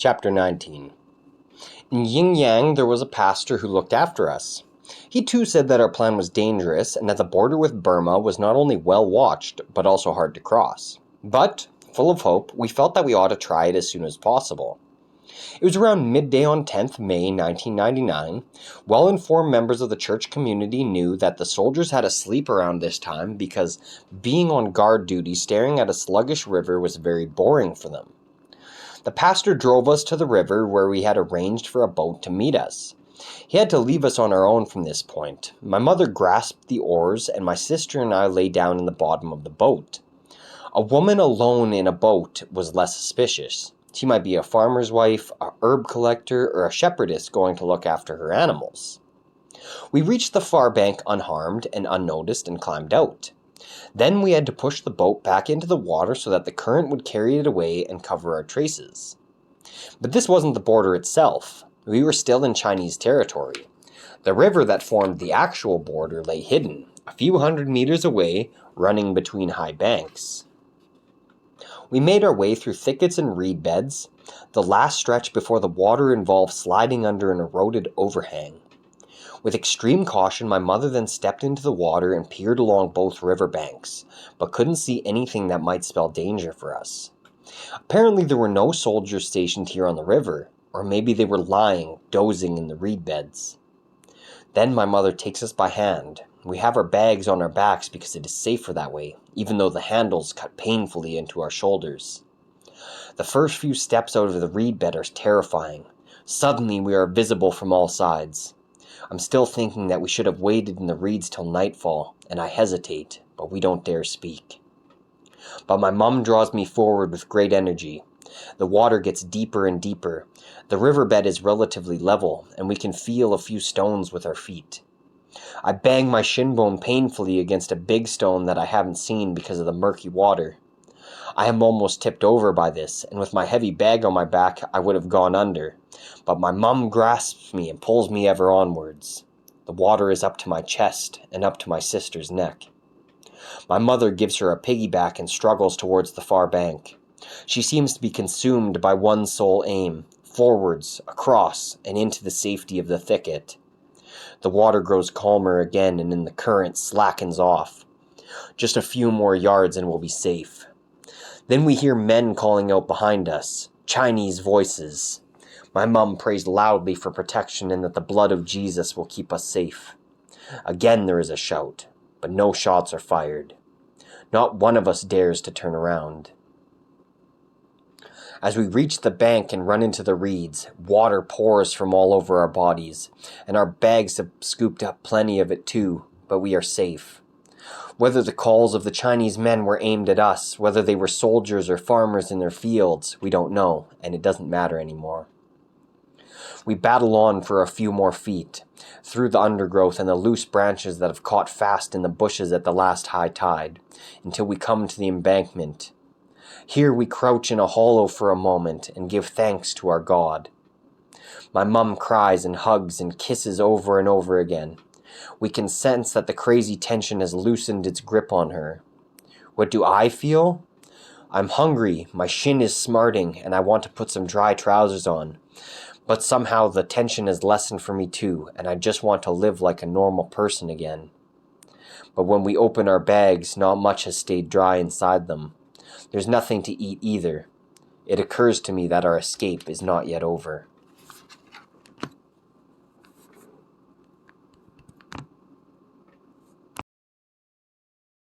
Chapter 19. In Yin Yang there was a pastor who looked after us. He too said that our plan was dangerous and that the border with Burma was not only well watched, but also hard to cross. But, full of hope, we felt that we ought to try it as soon as possible. It was around midday on 10th May 1999. Well-informed members of the church community knew that the soldiers had to sleep around this time because being on guard duty staring at a sluggish river was very boring for them. The pastor drove us to the river where we had arranged for a boat to meet us. He had to leave us on our own from this point. My mother grasped the oars and my sister and I lay down in the bottom of the boat. A woman alone in a boat was less suspicious. She might be a farmer's wife, a herb collector, or a shepherdess going to look after her animals. We reached the far bank unharmed and unnoticed and climbed out. Then we had to push the boat back into the water so that the current would carry it away and cover our traces. But this wasn't the border itself. We were still in Chinese territory. The river that formed the actual border lay hidden, a few hundred meters away, running between high banks. We made our way through thickets and reed beds, the last stretch before the water involved sliding under an eroded overhang. With extreme caution, my mother then stepped into the water and peered along both river banks, but couldn't see anything that might spell danger for us. Apparently there were no soldiers stationed here on the river, or maybe they were lying, dozing in the reed beds. Then my mother takes us by hand. We have our bags on our backs because it is safer that way, even though the handles cut painfully into our shoulders. The first few steps out of the reed bed are terrifying. Suddenly we are visible from all sides. I'm still thinking that we should have waited in the reeds till nightfall, and I hesitate, but we don't dare speak. But my mum draws me forward with great energy. The water gets deeper and deeper. The riverbed is relatively level, and we can feel a few stones with our feet. I bang my shin bone painfully against a big stone that I haven't seen because of the murky water. I am almost tipped over by this, and with my heavy bag on my back I would have gone under. But my mum grasps me and pulls me ever onwards. The water is up to my chest and up to my sister's neck. My mother gives her a piggyback and struggles towards the far bank. She seems to be consumed by one sole aim, forwards, across, and into the safety of the thicket. The water grows calmer again and then the current slackens off. Just a few more yards and we'll be safe. Then we hear men calling out behind us, Chinese voices. My mum prays loudly for protection and that the blood of Jesus will keep us safe. Again there is a shout, but no shots are fired. Not one of us dares to turn around. As we reach the bank and run into the reeds, water pours from all over our bodies, and our bags have scooped up plenty of it too, but we are safe. Whether the calls of the Chinese men were aimed at us, whether they were soldiers or farmers in their fields, we don't know, and it doesn't matter anymore. We battle on for a few more feet, through the undergrowth and the loose branches that have caught fast in the bushes at the last high tide, until we come to the embankment. Here we crouch in a hollow for a moment and give thanks to our God. My mum cries and hugs and kisses over and over again. We can sense that the crazy tension has loosened its grip on her. What do I feel? I'm hungry, my shin is smarting, and I want to put some dry trousers on. But somehow the tension has lessened for me too, and I just want to live like a normal person again. But when we open our bags, not much has stayed dry inside them. There's nothing to eat either. It occurs to me that our escape is not yet over.